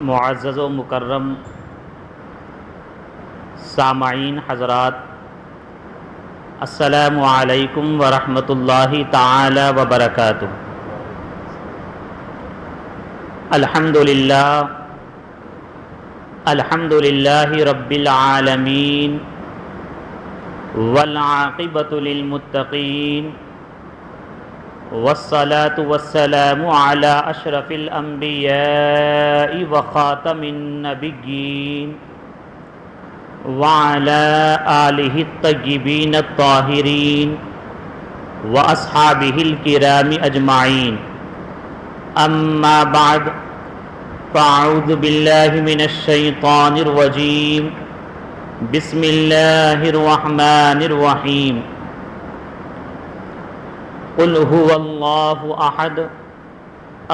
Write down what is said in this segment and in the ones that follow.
معزز و مکرم سامعین حضرات، السلام علیکم ورحمۃ اللہ تعالی وبرکاتہ۔ الحمد للہ رب العالمین والعاقبۃ للمتقین والصلاة والسلام على اشرف الانبیاء وخاتم النبیین وعلى آلہ الطیبین الطاہرین واصحابہ الکرام اجمعین، اما بعد فاعوذ باللہ من الشیطان الرجیم، بسم اللہ الرحمن الرحیم۔ قل هو اللہ احد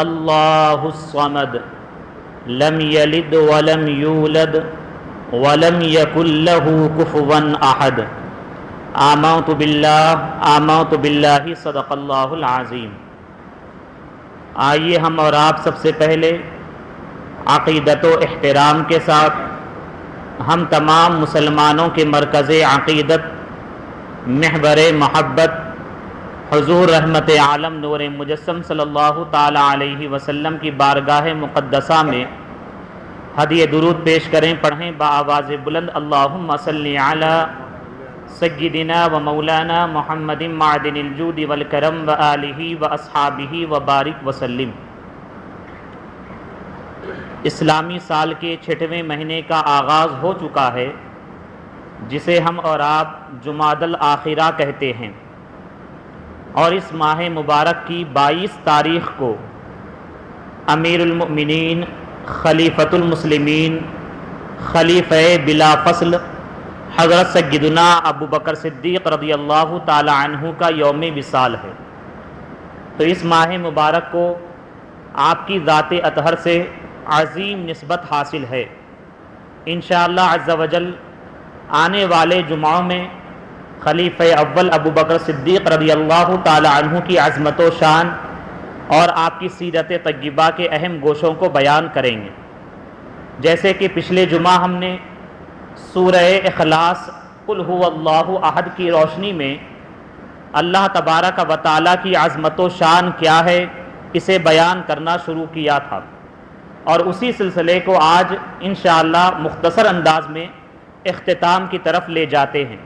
اللہ الصمد لم یلد ولم یولد ولم یکن لہ کفوا احد۔ آمنت باللہ صدق اللہ العظیم۔ آئیے ہم اور آپ سب سے پہلے عقیدت و احترام کے ساتھ ہم تمام مسلمانوں کے مرکز عقیدت، محور محبت حضور رحمت عالم نور مجسم صلی اللہ تعالی علیہ وسلم کی بارگاہ مقدسہ میں ہدیہ درود پیش کریں، پڑھیں بآواز بلند، اللہم صلی علی سیدنا و مولانا محمد معدن الجود والکرم و آلہ و اصحابہ و بارک وسلم۔ اسلامی سال کے 6ویں مہینے کا آغاز ہو چکا ہے، جسے ہم اور آپ جمادی الاخرہ کہتے ہیں، اور اس ماہ مبارک کی 22 تاریخ کو امیر المؤمنین، خلیفۃ المسلمین، خلیفہ بلا فصل حضرت سیدنا ابو بکر صدیق رضی اللہ تعالی عنہ کا یوم وصال ہے۔ تو اس ماہ مبارک کو آپ کی ذات اطہر سے عظیم نسبت حاصل ہے۔ انشاءاللہ عز و جل آنے والے جمعوں میں خلیفہ اول ابو بکر صدیق رضی اللہ تعالی عنہ کی عظمت و شان اور آپ کی سیرت طیبہ کے اہم گوشوں کو بیان کریں گے۔ جیسے کہ پچھلے جمعہ ہم نے سورہ اخلاص قل هو اللہ احد کی روشنی میں اللہ تبارک و تعالیٰ کی عظمت و شان کیا ہے اسے بیان کرنا شروع کیا تھا، اور اسی سلسلے کو آج انشاءاللہ مختصر انداز میں اختتام کی طرف لے جاتے ہیں۔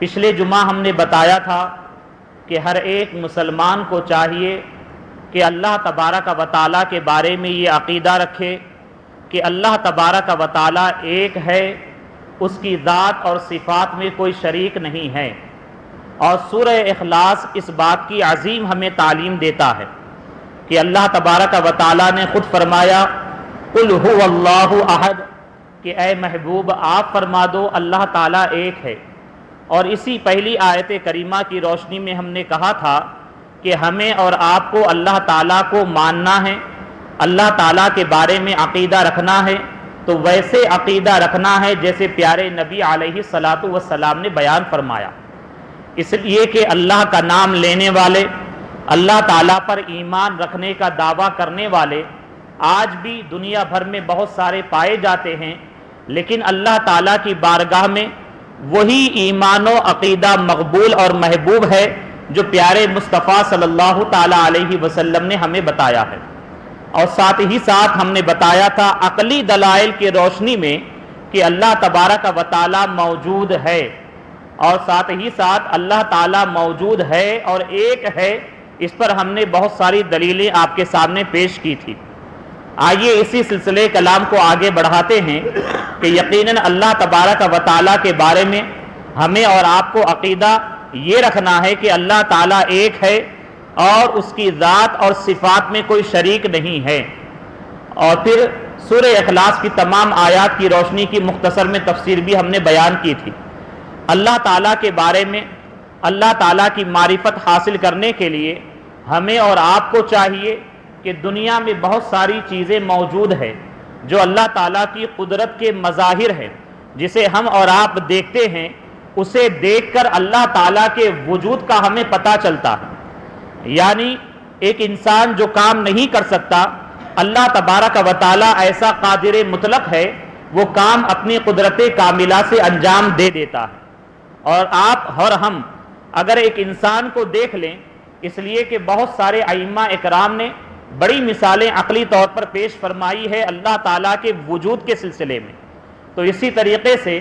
پچھلے جمعہ ہم نے بتایا تھا کہ ہر ایک مسلمان کو چاہیے کہ اللہ تبارک و تعالیٰ کے بارے میں یہ عقیدہ رکھے کہ اللہ تبارک و تعالیٰ ایک ہے، اس کی ذات اور صفات میں کوئی شریک نہیں ہے، اور سورہ اخلاص اس بات کی عظیم ہمیں تعلیم دیتا ہے کہ اللہ تبارک و تعالیٰ نے خود فرمایا قل هو اللہ احد، کہ اے محبوب آپ فرما دو اللہ تعالیٰ ایک ہے۔ اور اسی پہلی آیت کریمہ کی روشنی میں ہم نے کہا تھا کہ ہمیں اور آپ کو اللہ تعالیٰ کو ماننا ہے، اللہ تعالیٰ کے بارے میں عقیدہ رکھنا ہے، تو ویسے عقیدہ رکھنا ہے جیسے پیارے نبی علیہ الصلاۃ والسلام نے بیان فرمایا، اس لیے کہ اللہ کا نام لینے والے، اللہ تعالیٰ پر ایمان رکھنے کا دعویٰ کرنے والے آج بھی دنیا بھر میں بہت سارے پائے جاتے ہیں، لیکن اللہ تعالیٰ کی بارگاہ میں وہی ایمان و عقیدہ مقبول اور محبوب ہے جو پیارے مصطفیٰ صلی اللہ تعالیٰ علیہ وسلم نے ہمیں بتایا ہے۔ اور ساتھ ہی ساتھ ہم نے بتایا تھا عقلی دلائل کی روشنی میں کہ اللہ تبارک و تعالیٰ موجود ہے، اور ساتھ ہی ساتھ اللہ تعالیٰ موجود ہے اور ایک ہے، اس پر ہم نے بہت ساری دلیلیں آپ کے سامنے پیش کی تھی۔ آئیے اسی سلسلے کلام کو آگے بڑھاتے ہیں کہ یقیناً اللہ تبارک و تعالیٰ کے بارے میں ہمیں اور آپ کو عقیدہ یہ رکھنا ہے کہ اللہ تعالیٰ ایک ہے اور اس کی ذات اور صفات میں کوئی شریک نہیں ہے۔ اور پھر سورہ اخلاص کی تمام آیات کی روشنی کی مختصر میں تفسیر بھی ہم نے بیان کی تھی۔ اللہ تعالیٰ کے بارے میں اللہ تعالیٰ کی معرفت حاصل کرنے کے لیے ہمیں اور آپ کو چاہیے کہ دنیا میں بہت ساری چیزیں موجود ہیں جو اللہ تعالیٰ کی قدرت کے مظاہر ہیں، جسے ہم اور آپ دیکھتے ہیں، اسے دیکھ کر اللہ تعالیٰ کے وجود کا ہمیں پتہ چلتا ہے۔ یعنی ایک انسان جو کام نہیں کر سکتا، اللہ تبارک و تعالیٰ ایسا قادر مطلق ہے، وہ کام اپنی قدرت کاملہ سے انجام دے دیتا ہے۔ اور آپ اور ہم اگر ایک انسان کو دیکھ لیں، اس لیے کہ بہت سارے ائمہ اکرام نے بڑی مثالیں عقلی طور پر پیش فرمائی ہے اللہ تعالیٰ کے وجود کے سلسلے میں، تو اسی طریقے سے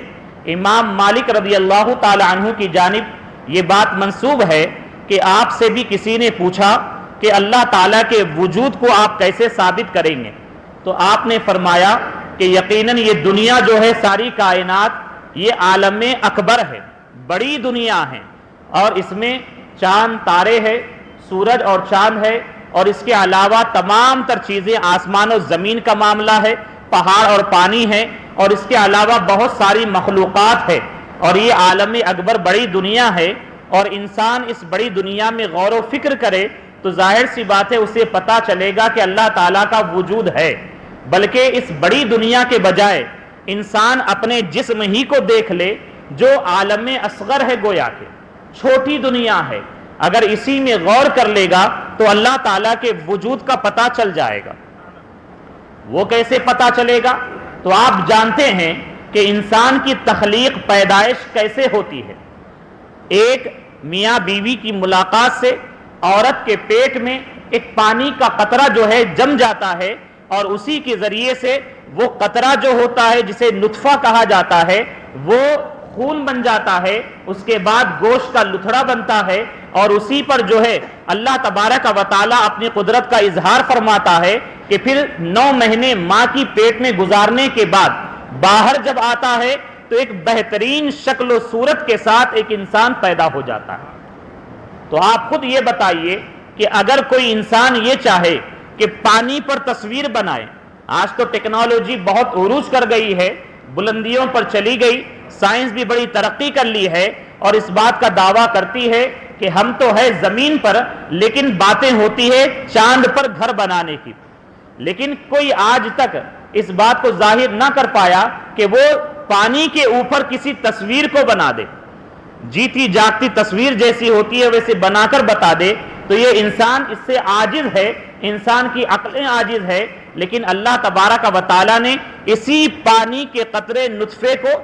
امام مالک رضی اللہ تعالی عنہ کی جانب یہ بات منسوب ہے کہ آپ سے بھی کسی نے پوچھا کہ اللہ تعالیٰ کے وجود کو آپ کیسے ثابت کریں گے، تو آپ نے فرمایا کہ یقیناً یہ دنیا جو ہے، ساری کائنات یہ عالم اکبر ہے، بڑی دنیا ہے، اور اس میں چاند تارے ہے، سورج اور چاند ہے، اور اس کے علاوہ تمام تر چیزیں، آسمان و زمین کا معاملہ ہے، پہاڑ اور پانی ہے، اور اس کے علاوہ بہت ساری مخلوقات ہے، اور یہ عالم اکبر بڑی دنیا ہے، اور انسان اس بڑی دنیا میں غور و فکر کرے تو ظاہر سی بات ہے اسے پتہ چلے گا کہ اللہ تعالیٰ کا وجود ہے۔ بلکہ اس بڑی دنیا کے بجائے انسان اپنے جسم ہی کو دیکھ لے جو عالم اصغر ہے، گویا کہ چھوٹی دنیا ہے، اگر اسی میں غور کر لے گا تو اللہ تعالیٰ کے وجود کا پتہ چل جائے گا۔ وہ کیسے پتہ چلے گا؟ تو آپ جانتے ہیں کہ انسان کی تخلیق، پیدائش کیسے ہوتی ہے۔ ایک میاں بیوی کی ملاقات سے عورت کے پیٹ میں ایک پانی کا قطرہ جو ہے جم جاتا ہے، اور اسی کے ذریعے سے وہ قطرہ جو ہوتا ہے جسے نطفہ کہا جاتا ہے وہ خون بن جاتا ہے، اس کے بعد گوشت کا لتھڑا بنتا ہے، اور اسی پر جو ہے اللہ تبارک و تعالیٰ اپنی قدرت کا اظہار فرماتا ہے کہ پھر 9 مہینے ماں کی پیٹ میں گزارنے کے بعد باہر جب آتا ہے تو ایک بہترین شکل و صورت کے ساتھ ایک انسان پیدا ہو جاتا ہے۔ تو آپ خود یہ بتائیے کہ اگر کوئی انسان یہ چاہے کہ پانی پر تصویر بنائے، آج تو ٹیکنالوجی بہت عروج کر گئی ہے، بلندیوں پر چلی گئی، سائنس بھی بڑی ترقی کر لی ہے، اور اس بات کا دعویٰ کرتی ہے کہ ہم تو ہے زمین پر، لیکن باتیں ہوتی ہے چاند پر گھر بنانے کی، لیکن کوئی آج تک اس بات کو ظاہر نہ کر پایا کہ وہ پانی کے اوپر کسی تصویر کو بنا دے، جیتی جاگتی تصویر جیسی ہوتی ہے ویسے بنا کر بتا دے۔ تو یہ انسان اس سے عاجز ہے، انسان کی عقلیں عاجز ہے، لیکن اللہ تبارک و تعالیٰ نے اسی پانی کے قطرے نطفے کو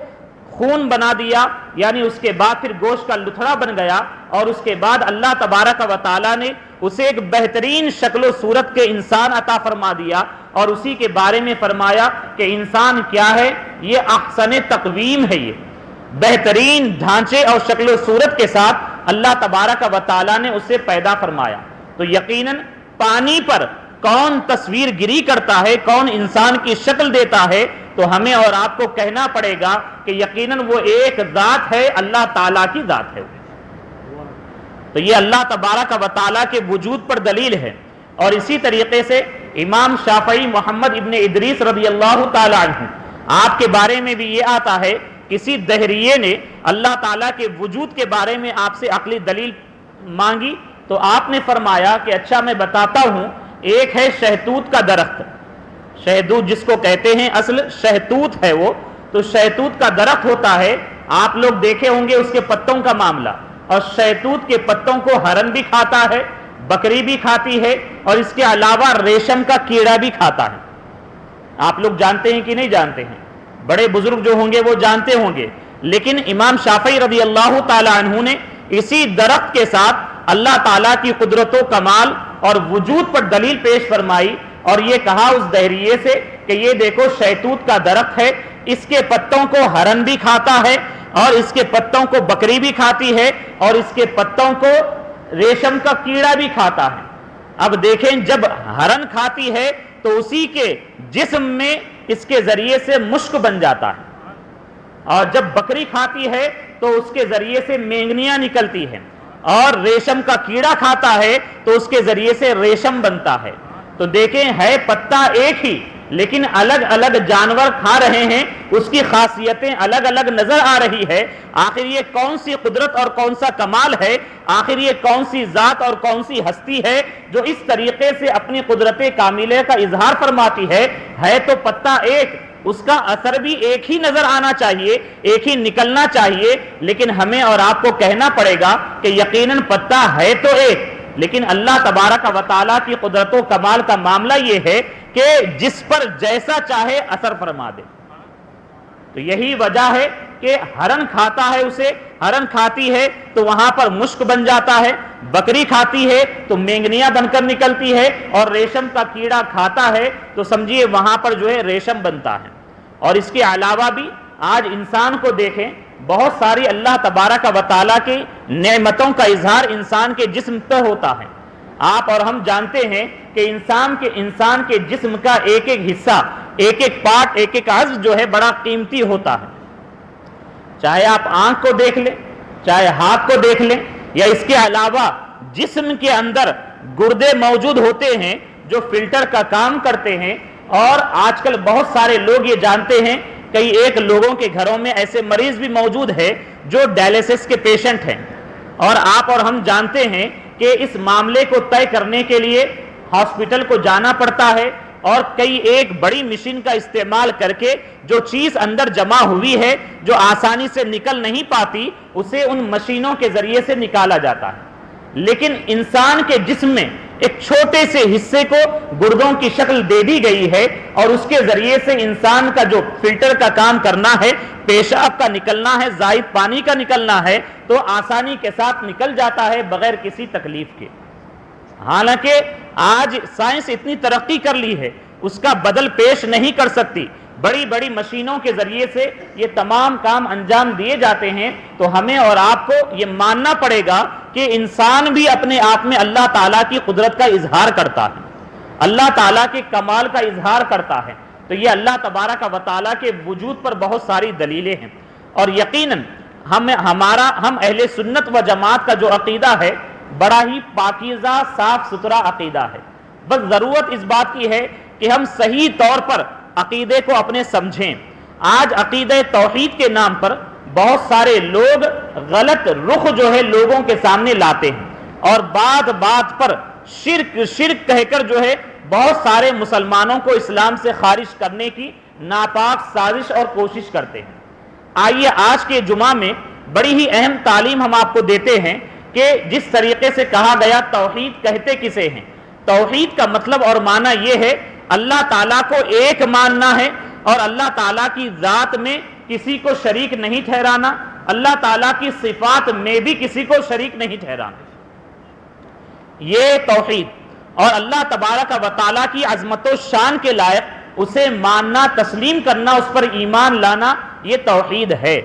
خون بنا دیا، یعنی اس کے بعد پھر گوشت کا لتھڑا بن گیا، اور اس کے بعد اللہ تبارک و تعالیٰ نے اسے ایک بہترین شکل و صورت کے انسان عطا فرما دیا، اور اسی کے بارے میں فرمایا کہ انسان کیا ہے، یہ احسن تقویم ہے، یہ بہترین ڈھانچے اور شکل و صورت کے ساتھ اللہ تبارک و تعالیٰ نے اسے پیدا فرمایا۔ تو یقیناً پانی پر کون تصویر گری کرتا ہے، کون انسان کی شکل دیتا ہے، تو ہمیں اور آپ کو کہنا پڑے گا کہ یقیناً وہ ایک ذات ہے، اللہ تعالیٰ کی ذات ہے۔ تو یہ اللہ تبارک و تعالیٰ کے وجود پر دلیل ہے۔ اور اسی طریقے سے امام شافعی محمد ابن ادریس رضی اللہ تعالیٰ عنہ، آپ کے بارے میں بھی یہ آتا ہے، کسی دہریے نے اللہ تعالیٰ کے وجود کے بارے میں آپ سے عقلی دلیل مانگی، تو آپ نے فرمایا کہ اچھا میں بتاتا ہوں، ایک ہے شہتوت کا درخت، شہدود جس کو کہتے ہیں، اصل شہتوت ہے وہ، تو شہتوت کا درخت ہوتا ہے، آپ لوگ دیکھے ہوں گے اس کے پتوں کا معاملہ، اور شہتوت کے پتوں کو ہرن بھی کھاتا ہے، بکری بھی کھاتی ہے، اور اس کے علاوہ ریشم کا کیڑا بھی کھاتا ہے۔ آپ لوگ جانتے ہیں کہ نہیں جانتے ہیں؟ بڑے بزرگ جو ہوں گے وہ جانتے ہوں گے، لیکن امام شافعی رضی اللہ تعالی عنہ نے اسی درخت کے ساتھ اللہ تعالیٰ کی قدرت و کمال اور وجود پر دلیل پیش فرمائی، اور یہ کہا اس دہریے سے کہ یہ دیکھو شہتوت کا درخت ہے، اس کے پتوں کو ہرن بھی کھاتا ہے، اور اس کے پتوں کو بکری بھی کھاتی ہے، اور اس کے پتوں کو ریشم کا کیڑا بھی کھاتا ہے۔ اب دیکھیں، جب ہرن کھاتی ہے تو اسی کے جسم میں اس کے ذریعے سے مشک بن جاتا ہے، اور جب بکری کھاتی ہے تو اس کے ذریعے سے مینگنیاں نکلتی ہیں، اور ریشم کا کیڑا کھاتا ہے تو اس کے ذریعے سے ریشم بنتا ہے۔ تو دیکھیں، ہے پتا ایک ہی، لیکن الگ الگ جانور کھا رہے ہیں، اس کی خاصیتیں الگ الگ نظر آ رہی ہے۔ آخر یہ کون سی قدرت اور کون سا کمال ہے، آخر یہ کون سی ذات اور کون سی ہستی ہے جو اس طریقے سے اپنی قدرت کاملہ کا اظہار فرماتی ہے تو پتا ایک، اس کا اثر بھی ایک ہی نظر آنا چاہیے، ایک ہی نکلنا چاہیے، لیکن ہمیں اور آپ کو کہنا پڑے گا کہ یقیناً پتا ہے تو ایک، لیکن اللہ تبارک و تعالیٰ کی قدرت و کمال کا معاملہ یہ ہے کہ جس پر جیسا چاہے اثر فرما دے. تو یہی وجہ ہے کہ ہرن کھاتا ہے اسے، ہرن کھاتی ہے تو وہاں پر مشک بن جاتا ہے، بکری کھاتی ہے تو مینگنیاں بن کر نکلتی ہے، اور ریشم کا کیڑا کھاتا ہے تو سمجھیے وہاں پر جو ہے ریشم بنتا ہے. اور اس کے علاوہ بھی آج انسان کو دیکھیں، بہت ساری اللہ تبارک و تعالیٰ کی نعمتوں کا اظہار انسان کے جسم پر ہوتا ہے. آپ اور ہم جانتے ہیں کہ انسان کے جسم کا ایک ایک حصہ، ایک ایک پارٹ، ایک ایک عضو جو ہے بڑا قیمتی ہوتا ہے. چاہے آپ آنکھ کو دیکھ لیں، چاہے ہاتھ کو دیکھ لیں، یا اس کے علاوہ جسم کے اندر گردے موجود ہوتے ہیں جو فلٹر کا کام کرتے ہیں. اور آج کل بہت سارے لوگ یہ جانتے ہیں، کئی ایک لوگوں کے گھروں میں ایسے مریض بھی موجود ہے جو ڈائلیسس کے پیشنٹ ہیں. اور آپ اور ہم جانتے ہیں کہ اس معاملے کو طے کرنے کے لیے ہاسپٹل کو جانا پڑتا ہے، اور کئی ایک بڑی مشین کا استعمال کر کے جو چیز اندر جمع ہوئی ہے، جو آسانی سے نکل نہیں پاتی، اسے ان مشینوں کے ذریعے سے نکالا جاتا ہے. لیکن انسان کے جسم میں ایک چھوٹے سے حصے کو گردوں کی شکل دے دی گئی ہے، اور اس کے ذریعے سے انسان کا جو فلٹر کا کام کرنا ہے، پیشاب کا نکلنا ہے، زائد پانی کا نکلنا ہے، تو آسانی کے ساتھ نکل جاتا ہے بغیر کسی تکلیف کے. حالانکہ آج سائنس اتنی ترقی کر لی ہے، اس کا بدل پیش نہیں کر سکتی. بڑی بڑی مشینوں کے ذریعے سے یہ تمام کام انجام دیے جاتے ہیں. تو ہمیں اور آپ کو یہ ماننا پڑے گا کہ انسان بھی اپنے آپ میں اللہ تعالیٰ کی قدرت کا اظہار کرتا ہے، اللہ تعالیٰ کے کمال کا اظہار کرتا ہے. تو یہ اللہ تبارک و تعالیٰ کے وجود پر بہت ساری دلیلیں ہیں. اور یقیناً ہم اہل سنت و جماعت کا جو عقیدہ ہے بڑا ہی پاکیزہ صاف ستھرا عقیدہ ہے. بس ضرورت اس بات کی ہے کہ ہم صحیح طور پر عقیدے کو اپنے سمجھیں. آج عقیدہ توحید کے نام پر بہت سارے لوگ غلط رخ جو ہے لوگوں کے سامنے لاتے ہیں، اور بات بات پر شرک کہہ کر جو ہے بہت سارے مسلمانوں کو اسلام سے خارج کرنے کی ناپاک سازش اور کوشش کرتے ہیں. آئیے آج کے جمعہ میں بڑی ہی اہم تعلیم ہم آپ کو دیتے ہیں کہ جس طریقے سے کہا گیا توحید کہتے کسے ہیں. توحید کا مطلب اور معنی یہ ہے اللہ تعالیٰ کو ایک ماننا ہے، اور اللہ تعالیٰ کی ذات میں کسی کو شریک نہیں ٹھہرانا، اللہ تعالیٰ کی صفات میں بھی کسی کو شریک نہیں ٹھہرانا. یہ توحید، اور اللہ تبارک و تعالیٰ کی عظمت و شان کے لائق اسے ماننا، تسلیم کرنا، اس پر ایمان لانا، یہ توحید ہے.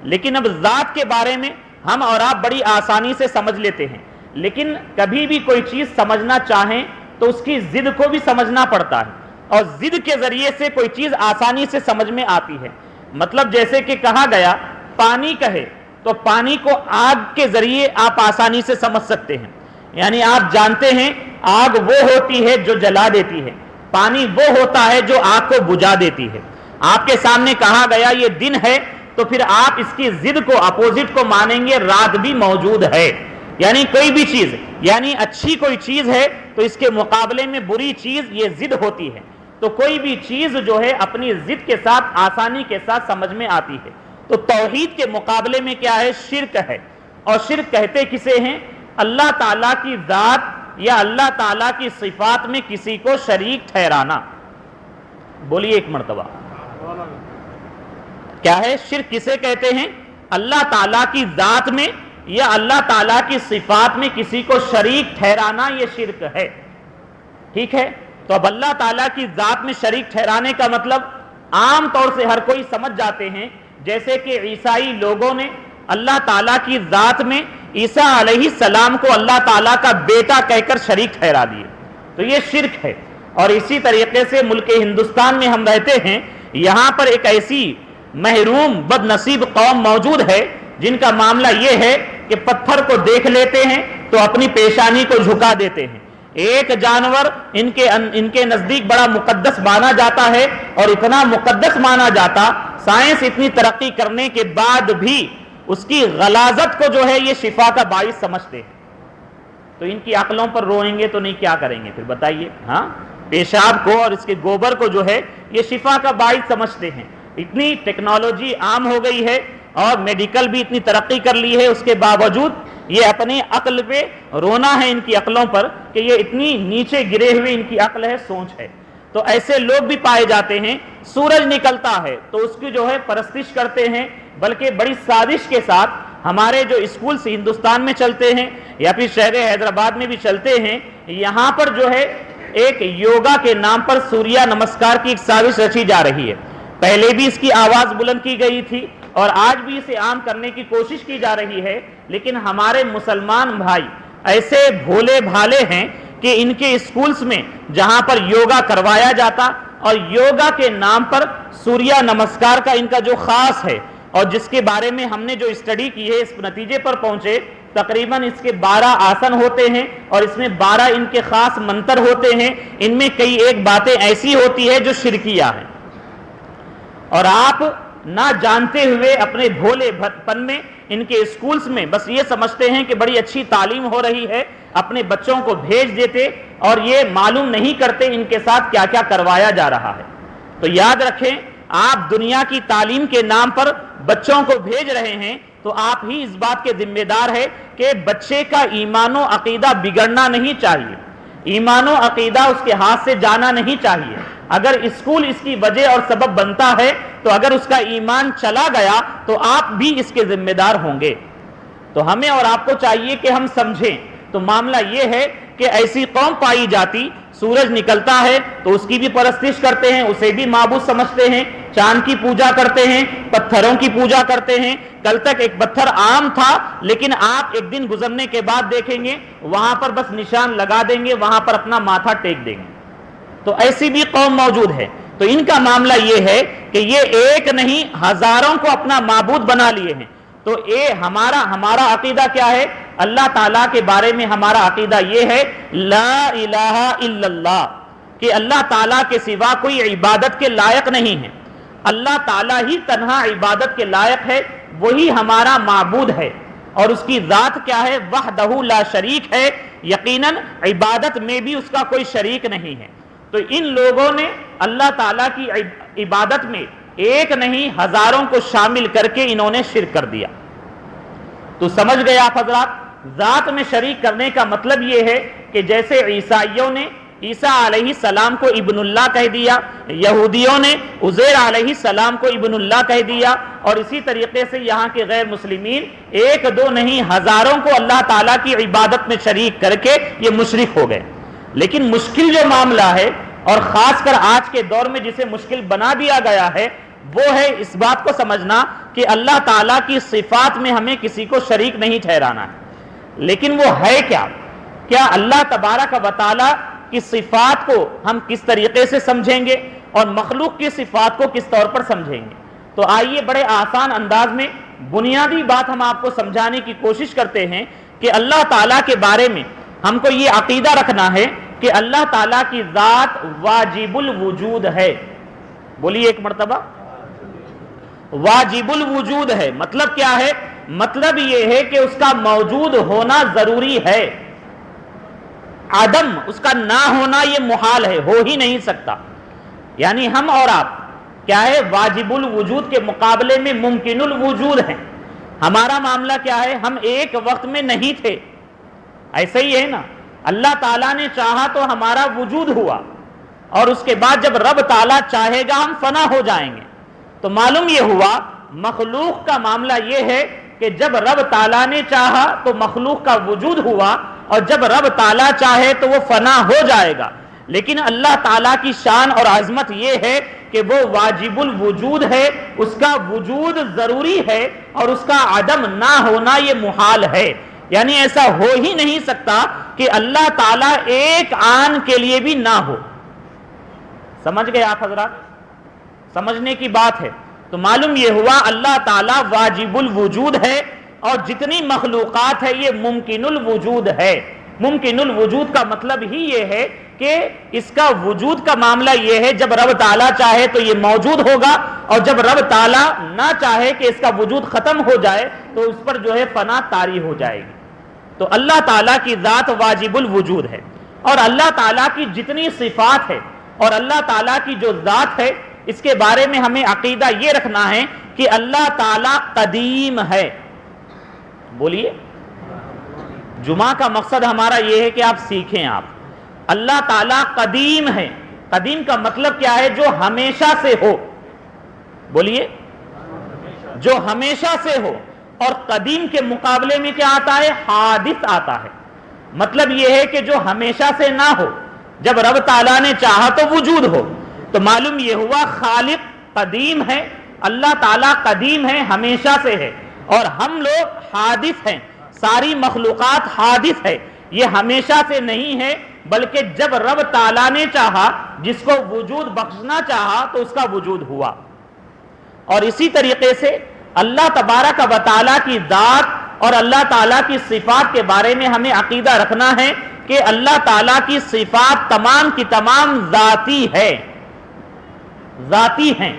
لیکن اب ذات کے بارے میں ہم اور آپ بڑی آسانی سے سمجھ لیتے ہیں، لیکن کبھی بھی کوئی چیز سمجھنا چاہیں تو اس کی ضد کو بھی سمجھنا پڑتا ہے، اور ضد کے ذریعے سے کوئی چیز آسانی سے سمجھ میں آتی ہے. مطلب جیسے کہ کہا گیا پانی کہے تو پانی کو آگ کے ذریعے آپ آسانی سے سمجھ سکتے ہیں. یعنی آپ جانتے ہیں آگ وہ ہوتی ہے جو جلا دیتی ہے، پانی وہ ہوتا ہے جو آگ کو بجھا دیتی ہے. آپ کے سامنے کہا گیا یہ دن ہے تو پھر آپ اس کی ضد کو، اپوزٹ کو مانیں گے رات بھی موجود ہے. یعنی کوئی بھی چیز، یعنی اچھی کوئی چیز ہے تو اس کے مقابلے میں بری چیز یہ ضد ہوتی ہے. تو کوئی بھی چیز جو ہے اپنی ضد کے ساتھ آسانی کے ساتھ سمجھ میں آتی ہے. تو توحید کے مقابلے میں کیا ہے؟ شرک ہے. اور شرک کہتے کسے ہیں؟ اللہ تعالیٰ کی ذات یا اللہ تعالیٰ کی صفات میں کسی کو شریک ٹھہرانا. بولیے ایک مرتبہ، کیا ہے شرک؟ کسے کہتے ہیں؟ اللہ تعالیٰ کی ذات میں یا اللہ تعالیٰ کی صفات میں کسی کو شریک ٹھہرانا، یہ شرک ہے. ٹھیک ہے؟ تو اب اللہ تعالیٰ کی ذات میں شریک ٹھہرانے کا مطلب عام طور سے ہر کوئی سمجھ جاتے ہیں، جیسے کہ عیسائی لوگوں نے اللہ تعالیٰ کی ذات میں عیسیٰ علیہ السلام کو اللہ تعالیٰ کا بیٹا کہہ کر شریک ٹھہرا دیے. تو یہ شرک ہے. اور اسی طریقے سے ملک ہندوستان میں ہم رہتے ہیں، یہاں پر ایک ایسی محروم بد نصیب قوم موجود ہے جن کا معاملہ یہ ہے کہ پتھر کو دیکھ لیتے ہیں تو اپنی پیشانی کو جھکا دیتے ہیں. ایک جانور ان کے نزدیک بڑا مقدس مانا جاتا ہے، اور اتنا مقدس مانا جاتا، سائنس اتنی ترقی کرنے کے بعد بھی اس کی غلاظت کو جو ہے یہ شفا کا باعث سمجھتے ہیں. تو ان کی عقلوں پر روئیں گے تو نہیں، کیا کریں گے پھر بتائیے؟ ہاں، پیشاب کو اور اس کے گوبر کو جو ہے یہ شفا کا باعث سمجھتے ہیں. اتنی ٹیکنالوجی عام ہو گئی ہے اور میڈیکل بھی اتنی ترقی کر لی ہے، اس کے باوجود یہ اپنی عقل پہ رونا ہے ان کی عقلوں پر کہ یہ اتنی نیچے گرے ہوئے ان کی عقل ہے، سوچ ہے. تو ایسے لوگ بھی پائے جاتے ہیں، سورج نکلتا ہے تو اس کی جو ہے پرستش کرتے ہیں، بلکہ بڑی سازش کے ساتھ ہمارے جو اسکولز ہندوستان میں چلتے ہیں یا پھر شہر حیدرآباد میں بھی چلتے ہیں، یہاں پر جو ہے ایک یوگا کے نام پر سوریہ نمسکار کی ایک سازش رچی جا رہی ہے۔ پہلے بھی اس کی آواز بلند کی گئی تھی اور آج بھی اسے عام کرنے کی کوشش کی جا رہی ہے، لیکن ہمارے مسلمان بھائی ایسے بھولے بھالے ہیں کہ ان کے اسکولز میں جہاں پر یوگا کروایا جاتا اور یوگا کے نام پر سوریہ نمسکار کا ان کا جو خاص ہے، اور جس کے بارے میں ہم نے جو اسٹڈی کی ہے اس نتیجے پر پہنچے، تقریباً اس کے 12 آسن ہوتے ہیں اور اس میں 12 ان کے خاص منتر ہوتے ہیں، ان میں کئی ایک باتیں ایسی ہوتی ہے جو شرکیہ ہیں، اور آپ نہ جانتے ہوئے اپنے بھولے پن میں ان کے اسکولز میں بس یہ سمجھتے ہیں کہ بڑی اچھی تعلیم ہو رہی ہے، اپنے بچوں کو بھیج دیتے اور یہ معلوم نہیں کرتے ان کے ساتھ کیا کیا کروایا جا رہا ہے۔ تو یاد رکھیں، آپ دنیا کی تعلیم کے نام پر بچوں کو بھیج رہے ہیں تو آپ ہی اس بات کے ذمہ دار ہے کہ بچے کا ایمان و عقیدہ بگڑنا نہیں چاہیے، ایمان و عقیدہ اس کے ہاتھ سے جانا نہیں چاہیے۔ اگر اسکول اس کی وجہ اور سبب بنتا ہے تو اگر اس کا ایمان چلا گیا تو آپ بھی اس کے ذمہ دار ہوں گے۔ تو ہمیں اور آپ کو چاہیے کہ ہم سمجھیں۔ تو معاملہ یہ ہے کہ ایسی قوم پائی جاتی، سورج نکلتا ہے تو اس کی بھی پرستش کرتے ہیں، اسے بھی معبود سمجھتے ہیں، چاند کی پوجا کرتے ہیں، پتھروں کی پوجا کرتے ہیں۔ کل تک ایک پتھر عام تھا، لیکن آپ ایک دن گزرنے کے بعد دیکھیں گے وہاں پر بس نشان لگا دیں گے، وہاں پر اپنا ماتھا ٹیک دیں گے۔ تو ایسی بھی قوم موجود ہے۔ تو ان کا معاملہ یہ ہے کہ یہ ایک نہیں ہزاروں کو اپنا معبود بنا لیے ہیں۔ تو ہمارا عقیدہ کیا ہے؟ اللہ تعالیٰ کے بارے میں ہمارا عقیدہ یہ ہے لا الہ الا اللہ، کہ اللہ تعالیٰ کے سوا کوئی عبادت کے لائق نہیں ہے، اللہ تعالیٰ ہی تنہا عبادت کے لائق ہے، وہی ہمارا معبود ہے، اور اس کی ذات کیا ہے؟ وحدہ لا شریک ہے، یقیناً عبادت میں بھی اس کا کوئی شریک نہیں ہے۔ تو ان لوگوں نے اللہ تعالیٰ کی عبادت میں ایک نہیں ہزاروں کو شامل کر کے انہوں نے شرک کر دیا۔ تو سمجھ گئے آپ حضرات، ذات میں شریک کرنے کا مطلب یہ ہے کہ جیسے عیسائیوں نے عیسیٰ علیہ السلام کو ابن اللہ کہہ دیا، یہودیوں نے عزیر علیہ السلام کو ابن اللہ کہہ دیا، اور اسی طریقے سے یہاں کے غیر مسلمین ایک دو نہیں ہزاروں کو اللہ تعالیٰ کی عبادت میں شریک کر کے یہ مشرک ہو گئے۔ لیکن مشکل جو معاملہ ہے، اور خاص کر آج کے دور میں جسے مشکل بنا دیا گیا ہے، وہ ہے اس بات کو سمجھنا کہ اللہ تعالیٰ کی صفات میں ہمیں کسی کو شریک نہیں ٹھہرانا ہے۔ لیکن وہ ہے کیا اللہ تبارک و تعالیٰ کی صفات کو ہم کس طریقے سے سمجھیں گے اور مخلوق کی صفات کو کس طور پر سمجھیں گے؟ تو آئیے بڑے آسان انداز میں بنیادی بات ہم آپ کو سمجھانے کی کوشش کرتے ہیں کہ اللہ تعالیٰ کے بارے میں ہم کو یہ عقیدہ رکھنا ہے کہ اللہ تعالیٰ کی ذات واجب الوجود ہے۔ بولیے ایک مرتبہ، واجب الوجود ہے۔ مطلب کیا ہے؟ مطلب یہ ہے کہ اس کا موجود ہونا ضروری ہے، عدم اس کا نہ ہونا یہ محال ہے، ہو ہی نہیں سکتا۔ یعنی ہم اور آپ کیا ہے؟ واجب الوجود کے مقابلے میں ممکن الوجود ہیں۔ ہمارا معاملہ کیا ہے؟ ہم ایک وقت میں نہیں تھے، ایسا ہی ہے نا۔ اللہ تعالیٰ نے چاہا تو ہمارا وجود ہوا، اور اس کے بعد جب رب تعالیٰ چاہے گا ہم فنا ہو جائیں گے۔ تو معلوم یہ ہوا مخلوق کا معاملہ یہ ہے کہ جب رب تعالیٰ نے چاہا تو مخلوق کا وجود ہوا، اور جب رب تعالیٰ چاہے تو وہ فنا ہو جائے گا۔ لیکن اللہ تعالیٰ کی شان اور عظمت یہ ہے کہ وہ واجب الوجود ہے، اس کا وجود ضروری ہے، اور اس کا عدم نہ ہونا یہ محال ہے۔ یعنی ایسا ہو ہی نہیں سکتا کہ اللہ تعالیٰ ایک آن کے لیے بھی نہ ہو۔ سمجھ گئے آپ حضرات؟ سمجھنے کی بات ہے۔ تو معلوم یہ ہوا اللہ تعالیٰ واجب الوجود ہے، اور جتنی مخلوقات ہے یہ ممکن الوجود ہے۔ ممکن الوجود کا مطلب ہی یہ ہے کہ اس کا وجود کا معاملہ یہ ہے جب رب تعالیٰ چاہے تو یہ موجود ہوگا، اور جب رب تعالیٰ نہ چاہے کہ اس کا وجود ختم ہو جائے تو اس پر جو ہے فنا طاری ہو جائے گی۔ تو اللہ تعالیٰ کی ذات واجب الوجود ہے، اور اللہ تعالیٰ کی جتنی صفات ہے اور اللہ تعالیٰ کی جو ذات ہے، اس کے بارے میں ہمیں عقیدہ یہ رکھنا ہے کہ اللہ تعالیٰ قدیم ہے۔ بولیے، جمعہ کا مقصد ہمارا یہ ہے کہ آپ سیکھیں۔ آپ اللہ تعالیٰ قدیم ہے، قدیم کا مطلب کیا ہے؟ جو ہمیشہ سے ہو. بولیے، جو ہمیشہ سے ہو. اور قدیم کے مقابلے میں کیا آتا ہے؟ حادث آتا ہے. مطلب یہ ہے کہ جو ہمیشہ سے نہ ہو، جب رب تعالیٰ نے چاہا تو وجود ہو. تو معلوم یہ ہوا خالق قدیم ہے، اللہ تعالیٰ قدیم ہے، ہمیشہ سے ہے، اور ہم لوگ حادث ہیں. ساری مخلوقات حادث ہے، یہ ہمیشہ سے نہیں ہے، بلکہ جب رب تعالیٰ نے چاہا، جس کو وجود بخشنا چاہا تو اس کا وجود ہوا. اور اسی طریقے سے اللہ تبارک و تعالیٰ کی ذات اور اللہ تعالیٰ کی صفات کے بارے میں ہمیں عقیدہ رکھنا ہے کہ اللہ تعالیٰ کی صفات تمام کی تمام ذاتی ہے، ذاتی ہیں.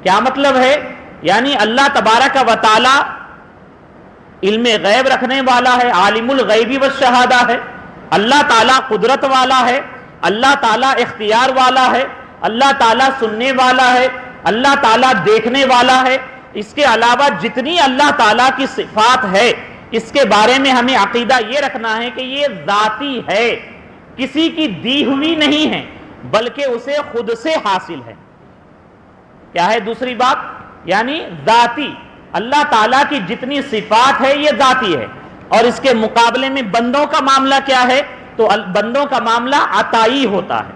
کیا مطلب ہے؟ یعنی اللہ تبارک و تعالیٰ علم غیب رکھنے والا ہے، عالم الغیب والشہادہ ہے. اللہ تعالیٰ قدرت والا ہے، اللہ تعالیٰ اختیار والا ہے، اللہ تعالیٰ سننے والا ہے، اللہ تعالیٰ دیکھنے والا ہے. اس کے علاوہ جتنی اللہ تعالیٰ کی صفات ہے، اس کے بارے میں ہمیں عقیدہ یہ رکھنا ہے کہ یہ ذاتی ہے، کسی کی دی ہوئی نہیں ہے، بلکہ اسے خود سے حاصل ہے. کیا ہے دوسری بات؟ یعنی ذاتی. اللہ تعالیٰ کی جتنی صفات ہے یہ ذاتی ہے. اور اس کے مقابلے میں بندوں کا معاملہ کیا ہے؟ تو بندوں کا معاملہ عطائی ہوتا ہے.